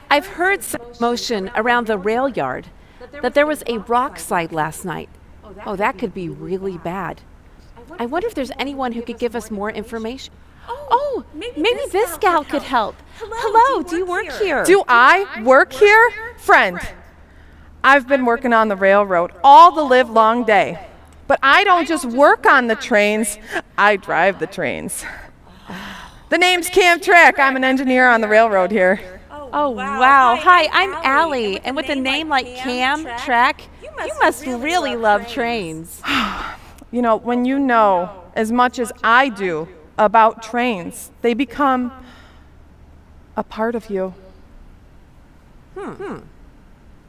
I've heard some commotion around the rail yard that there was a rock slide last night. Oh, that could be really bad. I wonder if there's anyone who could give us more information. Oh, maybe this gal could help. Hello, do you work here? Do I work here? Friend, I've been working on the railroad all the live long day. But I don't just work on the trains, I drive the trains. The name's Cam Track. I'm an engineer on the railroad here. Oh, wow. Hi, I'm Allie. And with a name like Cam Track, you must really love trains. You know, when you know as much as I do about trains, they become a part of you.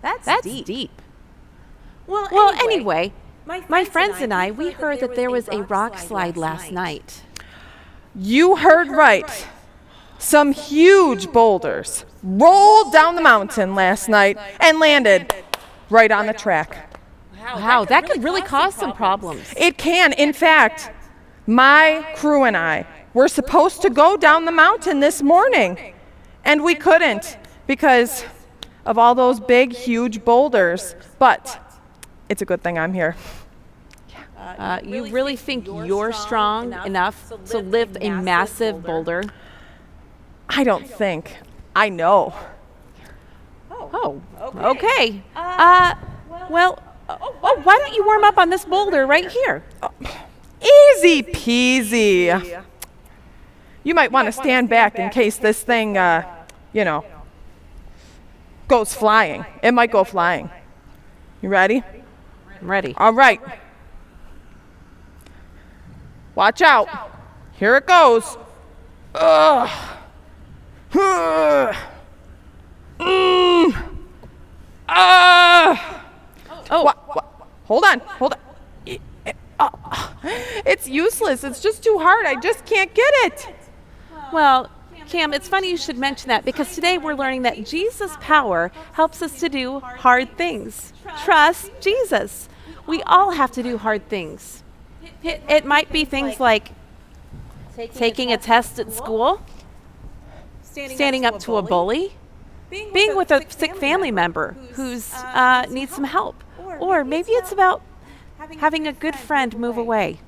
That's deep. Well, anyway, my friends and I, we heard that there was a rock slide last night. You heard right. Some huge boulders rolled down the mountain last night and landed right on the track. Wow, that could really cause some problems. It can. In fact, my crew and I were supposed to go down the mountain this morning, and we couldn't because of all those big, huge boulders. But it's a good thing I'm here. You really think you're strong enough to lift a massive boulder? I don't think. I know. Oh, okay. Well, why don't you warm up on this boulder right here? Easy peasy. You might want to stand back in case this thing, goes flying. It might go flying. You ready? I'm ready. All right. Watch out. Here it goes. Ugh. Hold on. It's useless. It's just too hard. I just can't get it. Well, Cam, it's funny you should mention that because today we're learning that Jesus' power helps us to do hard things. Trust Jesus. We all have to do hard things. It might be things like taking a test at school, standing up to a bully, being with a sick family member who's needs some help, or maybe it's about having a good friend move away.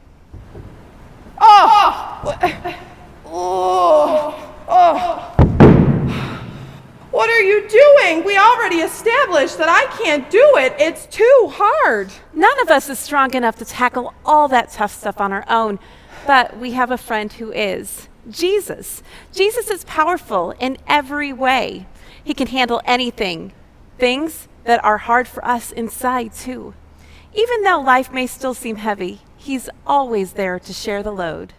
What are you doing? We already established that I can't do it. It's too hard. None of us is strong enough to tackle all that tough stuff on our own, but we have a friend who is. Jesus. Jesus is powerful in every way. He can handle anything, things that are hard for us inside too. Even though life may still seem heavy, he's always there to share the load.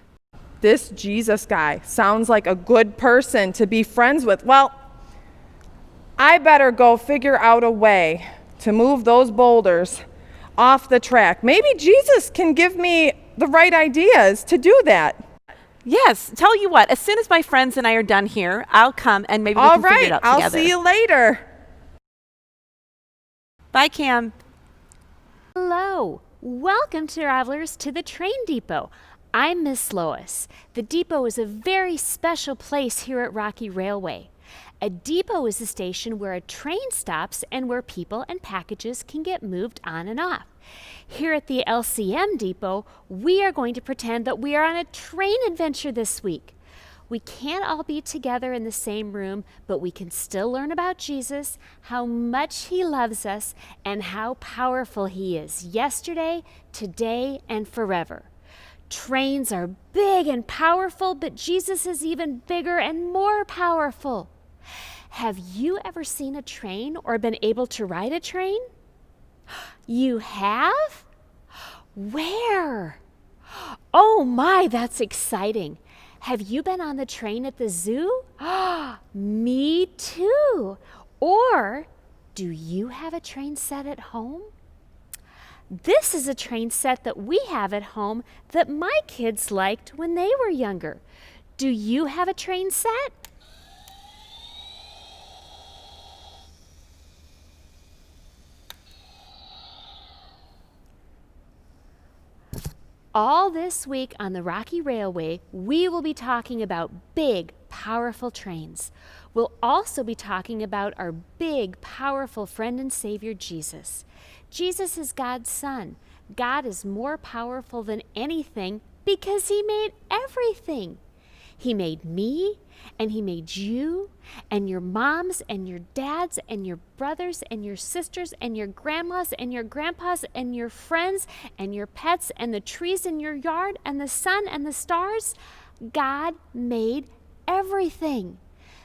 This Jesus guy sounds like a good person to be friends with. Well, I better go figure out a way to move those boulders off the track. Maybe Jesus can give me the right ideas to do that. Yes, tell you what, as soon as my friends and I are done here, I'll come and maybe we can figure it out together. I'll see you later. Bye, Cam. Hello. Welcome, travelers, to the train depot. I'm Miss Lois. The depot is a very special place here at Rocky Railway. A depot is a station where a train stops and where people and packages can get moved on and off. Here at the LCM depot, we are going to pretend that we are on a train adventure this week. We can't all be together in the same room, but we can still learn about Jesus, how much he loves us, and how powerful he is yesterday, today, and forever. Trains are big and powerful, but Jesus is even bigger and more powerful. Have you ever seen a train or been able to ride a train? You have? Where? Oh my, that's exciting. Have you been on the train at the zoo? Me too. Or do you have a train set at home? This is a train set that we have at home that my kids liked when they were younger. Do you have a train set? All this week on the Rocky Railway, we will be talking about big, powerful trains. We'll also be talking about our big, powerful friend and Savior, Jesus. Jesus is God's Son. God is more powerful than anything because He made everything. He made me, and He made you, and your moms, and your dads, and your brothers, and your sisters, and your grandmas, and your grandpas, and your friends, and your pets, and the trees in your yard, and the sun, and the stars. God made everything.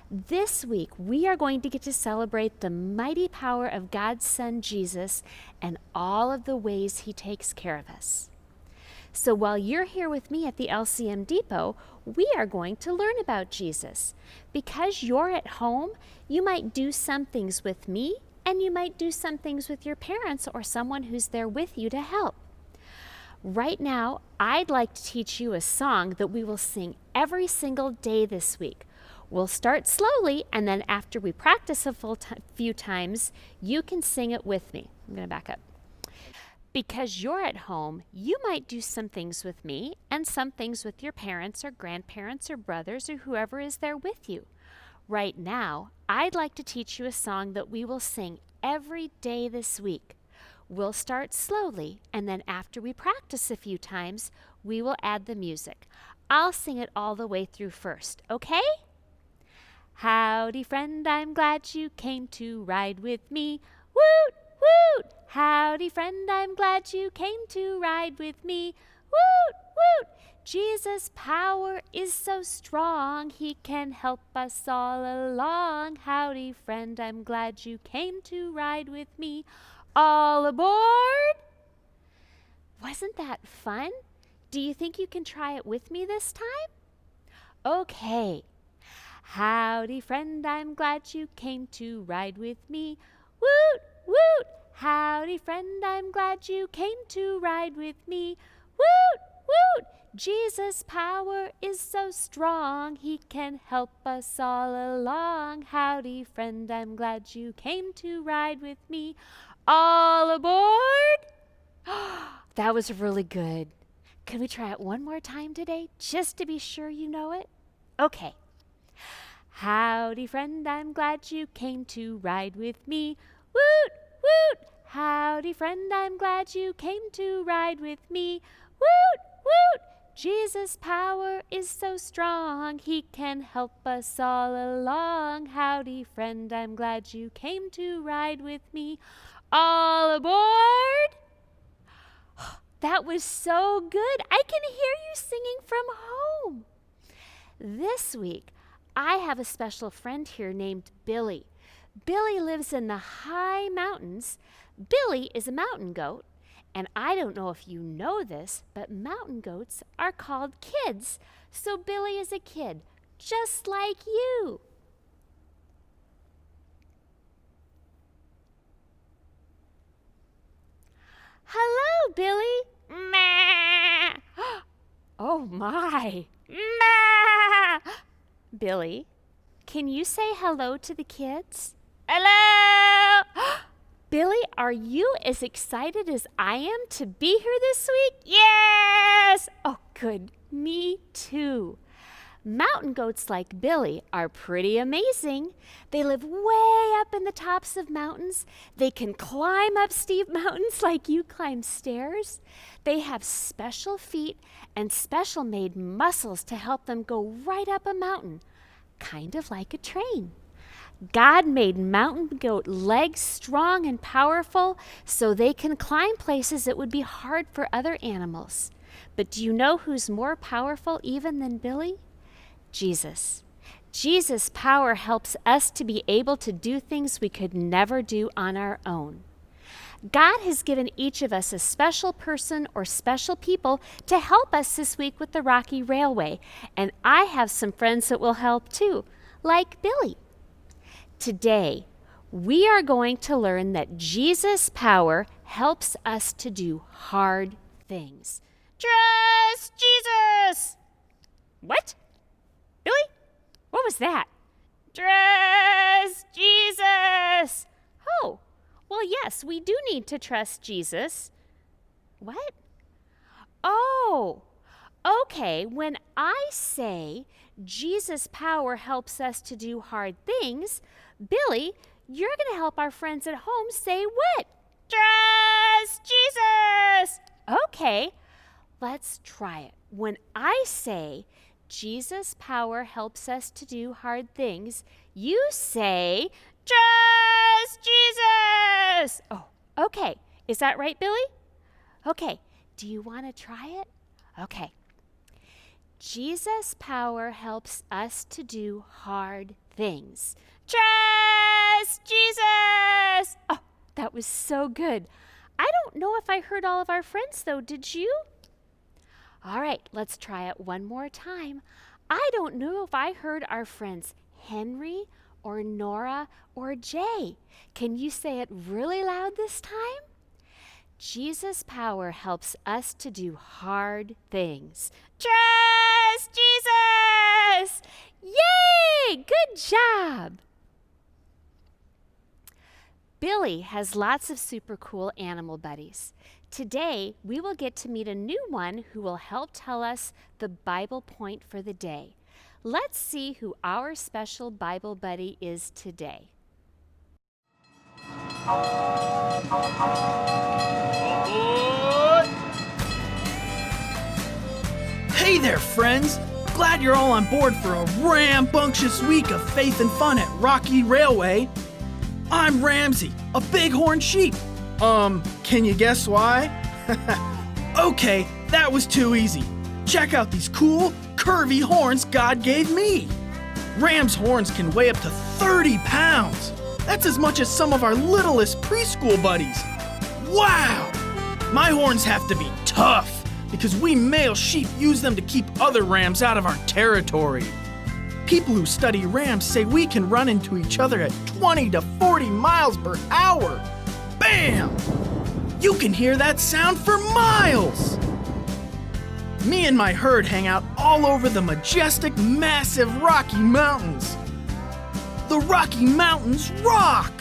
This week, we are going to get to celebrate the mighty power of God's Son, Jesus, and all of the ways He takes care of us. So while you're here with me at the LCM Depot, we are going to learn about Jesus. Because you're at home, you might do some things with me, and you might do some things with your parents or someone who's there with you to help. Right now, I'd like to teach you a song that we will sing every single day this week. We'll start slowly, and then after we practice a few times, you can sing it with me. I'm going to back up. Because you're at home, you might do some things with me and some things with your parents or grandparents or brothers or whoever is there with you. Right now, I'd like to teach you a song that we will sing every day this week. We'll start slowly, and then after we practice a few times, we will add the music. I'll sing it all the way through first, okay? Howdy, friend, I'm glad you came to ride with me. Woot! Woot! Howdy, friend, I'm glad you came to ride with me. Woot! Woot! Jesus' power is so strong, He can help us all along. Howdy, friend, I'm glad you came to ride with me. All aboard! Wasn't that fun? Do you think you can try it with me this time? Okay. Howdy, friend, I'm glad you came to ride with me. Woot! Woot! Howdy, friend, I'm glad you came to ride with me. Woot! Woot! Jesus' power is so strong, He can help us all along. Howdy, friend, I'm glad you came to ride with me. All aboard! That was really good. Can we try it one more time today, just to be sure you know it? Okay. Howdy, friend, I'm glad you came to ride with me. Woot! Woot! Howdy, friend, I'm glad you came to ride with me. Woot! Woot! Jesus' power is so strong, He can help us all along. Howdy, friend, I'm glad you came to ride with me. All aboard! That was so good. I can hear you singing from home. This week, I have a special friend here named Billy. Billy lives in the high mountains. Billy is a mountain goat, and I don't know if you know this, but mountain goats are called kids. So Billy is a kid, just like you. Hello, Billy. Meh. Oh my. Meh. Billy, can you say hello to the kids? Hello! Billy, are you as excited as I am to be here this week? Yes! Oh, good. Me too. Mountain goats like Billy are pretty amazing. They live way up in the tops of mountains. They can climb up steep mountains like you climb stairs. They have special feet and special made muscles to help them go right up a mountain, kind of like a train. God made mountain goat legs strong and powerful so they can climb places that would be hard for other animals. But do you know who's more powerful even than Billy? Jesus. Jesus' power helps us to be able to do things we could never do on our own. God has given each of us a special person or special people to help us this week with the Rocky Railway, and I have some friends that will help too, like Billy. Today, we are going to learn that Jesus' power helps us to do hard things. Trust Jesus! What? Billy? What was that? Trust Jesus! Oh, well, yes, we do need to trust Jesus. What? Oh, okay. When I say Jesus' power helps us to do hard things, Billy, you're going to help our friends at home say what? Trust Jesus! Okay, let's try it. When I say Jesus' power helps us to do hard things, you say, trust Jesus! Oh, okay. Is that right, Billy? Okay. Do you want to try it? Okay. Jesus' power helps us to do hard things. Trust Jesus! Oh, that was so good. I don't know if I heard all of our friends, though. Did you? All right, let's try it one more time. I don't know if I heard our friends Henry or Nora or Jay. Can you say it really loud this time? Jesus' power helps us to do hard things. Trust Jesus! Yay! Good job! Billy has lots of super cool animal buddies. Today, we will get to meet a new one who will help tell us the Bible point for the day. Let's see who our special Bible buddy is today. Hey there, friends! Glad you're all on board for a rambunctious week of faith and fun at Rocky Railway. I'm Ramsey, a bighorn sheep. Can you guess why? Okay, that was too easy. Check out these cool, curvy horns God gave me. Ram's horns can weigh up to 30 pounds. That's as much as some of our littlest preschool buddies. Wow! My horns have to be tough because we male sheep use them to keep other rams out of our territory. People who study rams say we can run into each other at 20 to 40 miles per hour. Bam! You can hear that sound for miles. Me and my herd hang out all over the majestic, massive Rocky Mountains. The Rocky Mountains rock!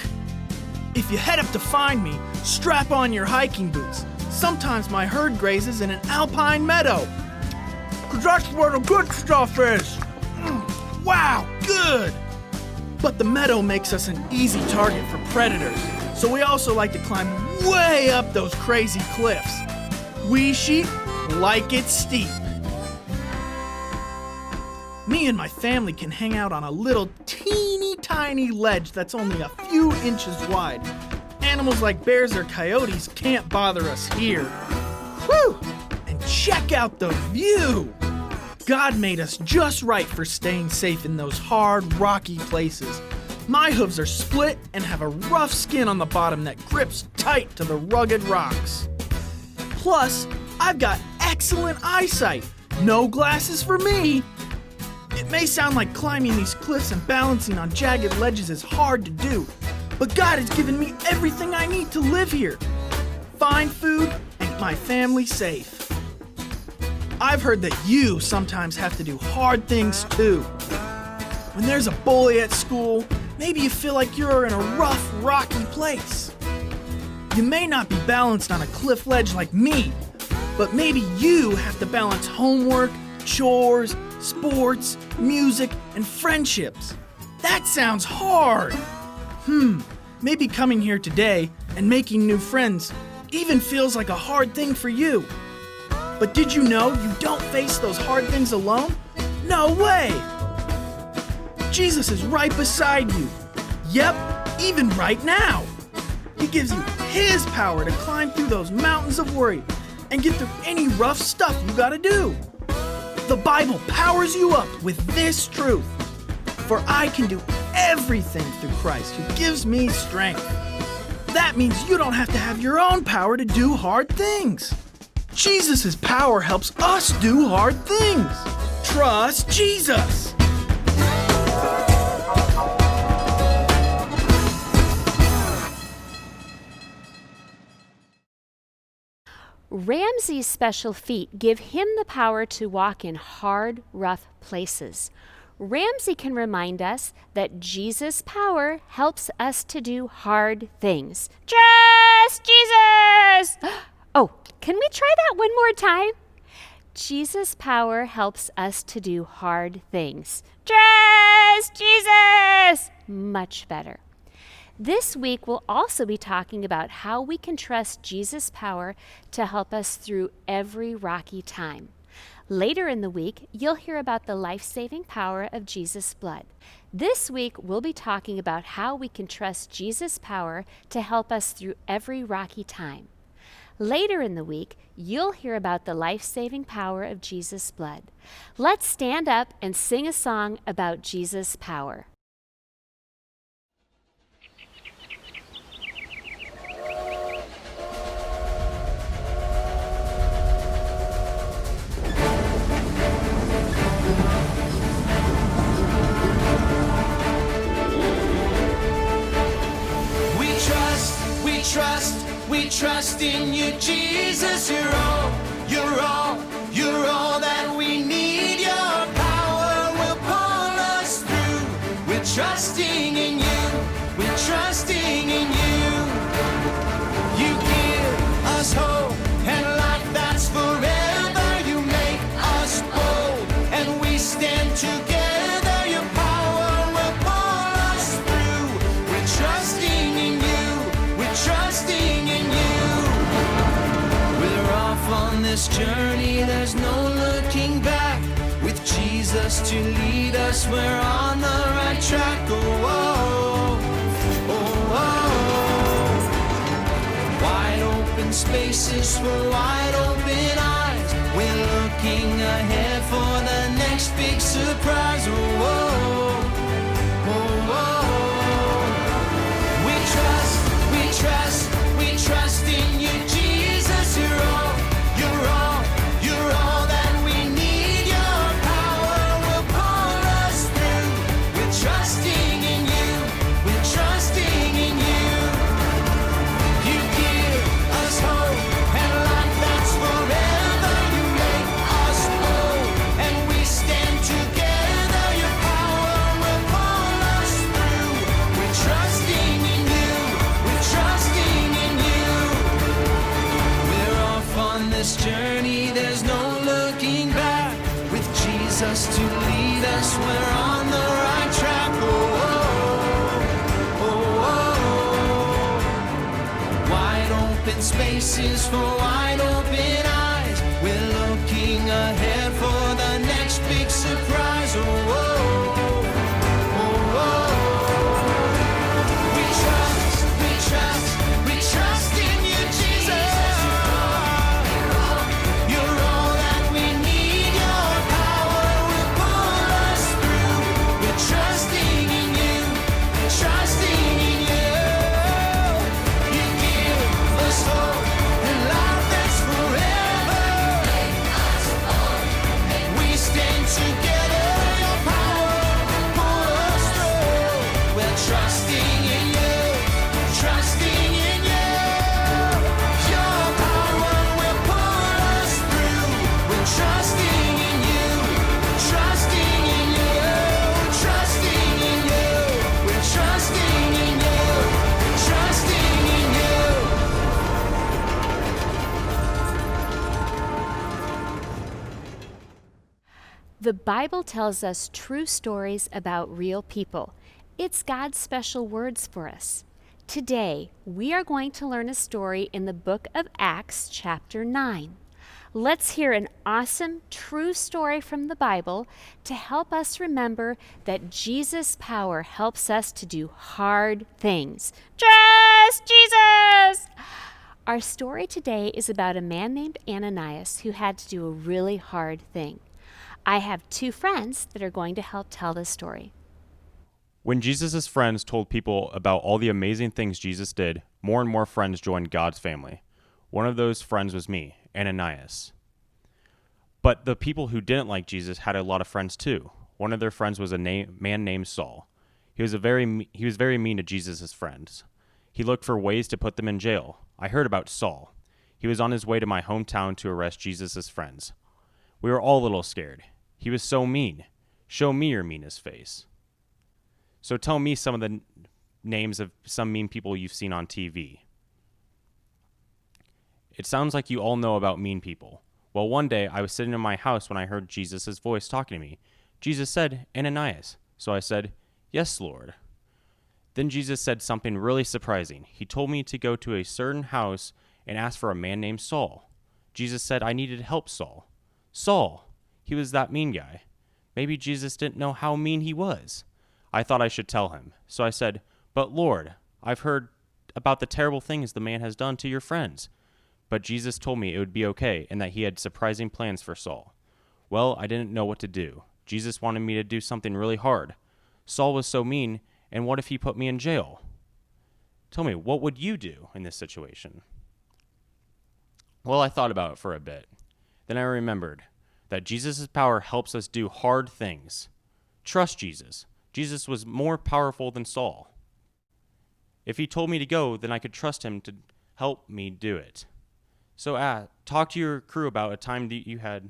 If you head up to find me, strap on your hiking boots. Sometimes my herd grazes in an alpine meadow. 'Cause that's where the good stuff is. Wow, good! But the meadow makes us an easy target for predators, so we also like to climb way up those crazy cliffs. We sheep like it steep. Me and my family can hang out on a little teeny tiny ledge that's only a few inches wide. Animals like bears or coyotes can't bother us here. Whew! And check out the view! God made us just right for staying safe in those hard, rocky places. My hooves are split and have a rough skin on the bottom that grips tight to the rugged rocks. Plus, I've got excellent eyesight. No glasses for me. It may sound like climbing these cliffs and balancing on jagged ledges is hard to do, but God has given me everything I need to live here. Find food and keep my family safe. I've heard that you sometimes have to do hard things too. When there's a bully at school, maybe you feel like you're in a rough, rocky place. You may not be balanced on a cliff ledge like me, but maybe you have to balance homework, chores, sports, music, and friendships. That sounds hard. Maybe coming here today and making new friends even feels like a hard thing for you. But did you know you don't face those hard things alone? No way! Jesus is right beside you. Yep, even right now. He gives you His power to climb through those mountains of worry and get through any rough stuff you gotta do. The Bible powers you up with this truth. For I can do everything through Christ who gives me strength. That means you don't have to have your own power to do hard things. Jesus' power helps us do hard things. Trust Jesus. Ramsey's special feet give him the power to walk in hard, rough places. Ramsey can remind us that Jesus' power helps us to do hard things. Trust Jesus! Oh, can we try that one more time? Jesus' power helps us to do hard things. Trust Jesus! Much better. This week, we'll also be talking about how we can trust Jesus' power to help us through every rocky time. Later in the week, you'll hear about the life-saving power of Jesus' blood. This week, we'll be talking about how we can trust Jesus' power to help us through every rocky time. Later in the week, you'll hear about the life-saving power of Jesus' blood. Let's stand up and sing a song about Jesus' power. We trust in you, Jesus. You're all that we need. Your power will pull us through. We're trusting in you. We're trusting in you. You give us hope and life that's forever. You make us bold and we stand together. Your power will pull us through. We're trusting in you. We're trusting in you. We're off on this journey, there's no looking back. With Jesus to lead us, we're on the right track. Oh, oh, oh, oh. Wide open spaces for wide open eyes. We're looking ahead for the next big surprise. Oh, oh, oh, oh. We trust in you, Jesus. You're all that we need. Your power will pull us through. We're trusting in you. We're trusting in you. You give us hope and life that's forever. You make us bold and we stand together. Your power will pull us through. We're trusting in you. We're trusting in you. We're off on this journey, there's no looking back. With Jesus to lead us, we're on the right track. Oh, oh, oh, oh. Wide open spaces for wide open eyes. We're looking ahead for the next big surprise. Oh, oh, oh, oh. We trust in you, Jesus. You're all that we need. Your power will pull us through. We're trusting in you. Trusting in you. You give us hope and life that's forever. We stand together. Your power will pull us through. We're trusting in you. Trusting in you. Your power will pull us through. We're trusting in you. Trusting in you. Trusting in you. We're trusting in you. Trusting in you. The Bible tells us true stories about real people. It's God's special words for us. Today, we are going to learn a story in the book of Acts, chapter 9. Let's hear an awesome, true story from the Bible to help us remember that Jesus' power helps us to do hard things. Trust Jesus! Our story today is about a man named Ananias who had to do a really hard thing. I have two friends that are going to help tell this story. When Jesus' friends told people about all the amazing things Jesus did, more and more friends joined God's family. One of those friends was me, Ananias. But the people who didn't like Jesus had a lot of friends too. One of their friends was a man named Saul. He was very mean to Jesus' friends. He looked for ways to put them in jail. I heard about Saul. He was on his way to my hometown to arrest Jesus' friends. We were all a little scared. He was so mean. Show me your meanest face. So tell me some of the names of some mean people you've seen on TV. It sounds like you all know about mean people. Well, one day I was sitting in my house when I heard Jesus' voice talking to me. Jesus said, Ananias. So I said, Yes, Lord. Then Jesus said something really surprising. He told me to go to a certain house and ask for a man named Saul. Jesus said I needed to help Saul. Saul, he was that mean guy. Maybe Jesus didn't know how mean he was. I thought I should tell him. So I said, But Lord, I've heard about the terrible things the man has done to your friends. But Jesus told me it would be okay and that he had surprising plans for Saul. Well, I didn't know what to do. Jesus wanted me to do something really hard. Saul was so mean, and what if he put me in jail? Tell me, what would you do in this situation? Well, I thought about it for a bit. Then I remembered that Jesus' power helps us do hard things. Trust Jesus. Jesus was more powerful than Saul. If he told me to go, then I could trust him to help me do it. So talk to your crew about a time that you had.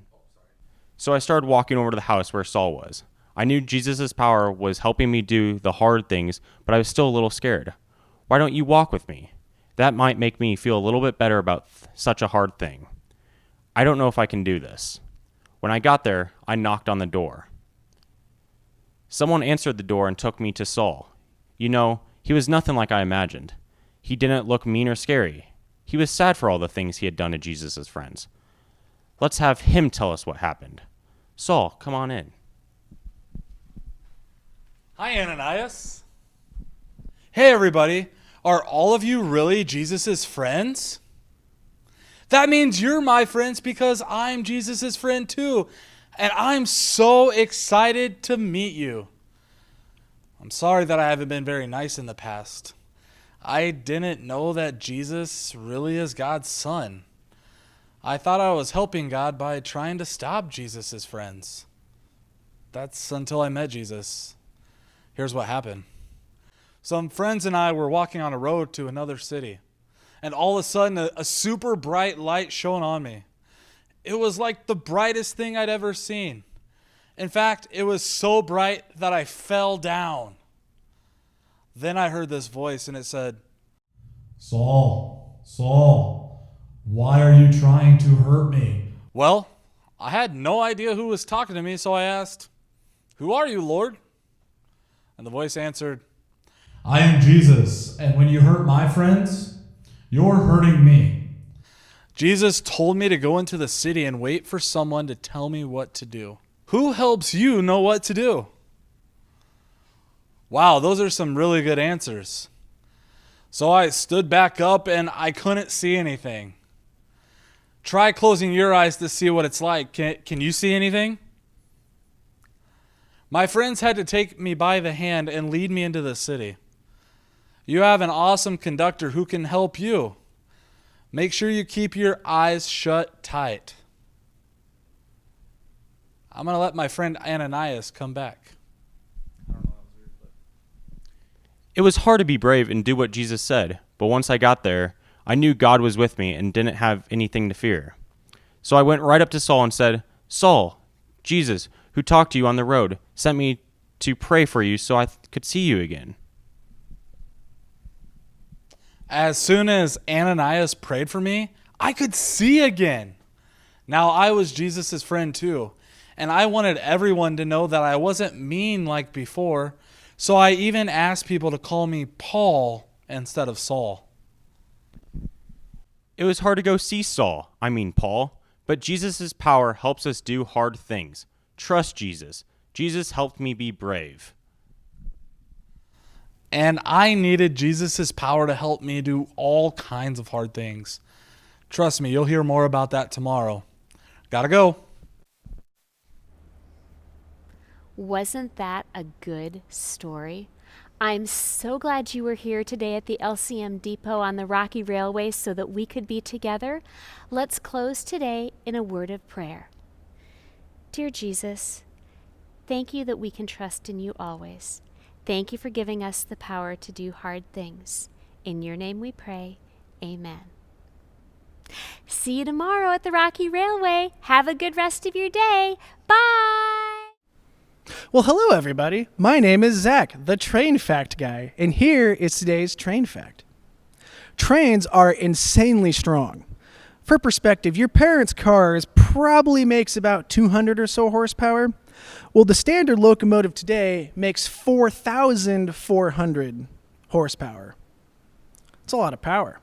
So I started walking over to the house where Saul was. I knew Jesus' power was helping me do the hard things, but I was still a little scared. Why don't you walk with me? That might make me feel a little bit better about such a hard thing. I don't know if I can do this. When I got there, I knocked on the door. Someone answered the door and took me to Saul. You know, he was nothing like I imagined. He didn't look mean or scary. He was sad for all the things he had done to Jesus' friends. Let's have him tell us what happened. Saul, come on in. Hi, Ananias. Hey, everybody. Are all of you really Jesus' friends? That means you're my friends because I'm Jesus' friend too. And I'm so excited to meet you. I'm sorry that I haven't been very nice in the past. I didn't know that Jesus really is God's son. I thought I was helping God by trying to stop Jesus' friends. That's until I met Jesus. Here's what happened. Some friends and I were walking on a road to another city, and all of a sudden a super bright light shone on me. It was like the brightest thing I'd ever seen. In fact, it was so bright that I fell down. Then I heard this voice and it said, Saul, Saul, why are you trying to hurt me? Well, I had no idea who was talking to me, so I asked, Who are you, Lord? And the voice answered, I am Jesus, and when you hurt my friends, you're hurting me. Jesus told me to go into the city and wait for someone to tell me what to do. Who helps you know what to do? Wow, those are some really good answers. So I stood back up and I couldn't see anything. Try closing your eyes to see what it's like. Can you see anything? My friends had to take me by the hand and lead me into the city. You have an awesome conductor who can help you. Make sure you keep your eyes shut tight. I'm going to let my friend Ananias come back. It was hard to be brave and do what Jesus said, but once I got there, I knew God was with me and didn't have anything to fear. So I went right up to Saul and said, Saul, Jesus, who talked to you on the road, sent me to pray for you so I could see you again. As soon as Ananias prayed for me, I could see again. Now I was Jesus' friend too, and I wanted everyone to know that I wasn't mean like before, so I even asked people to call me Paul instead of Saul. It was hard to go see Paul, but Jesus' power helps us do hard things. Trust Jesus. Jesus helped me be brave. And I needed Jesus' power to help me do all kinds of hard things. Trust me, you'll hear more about that tomorrow. Gotta go. Wasn't that a good story? I'm so glad you were here today at the LCM Depot on the Rocky Railway so that we could be together. Let's close today in a word of prayer. Dear Jesus, thank you that we can trust in you always. Thank you for giving us the power to do hard things. In your name we pray, amen. See you tomorrow at the Rocky Railway. Have a good rest of your day. Bye! Well, hello, everybody. My name is Zach, the train fact guy, and here is today's train fact. Trains are insanely strong. For perspective, your parents' cars probably makes about 200 or so horsepower. Well, the standard locomotive today makes 4,400 horsepower. It's a lot of power.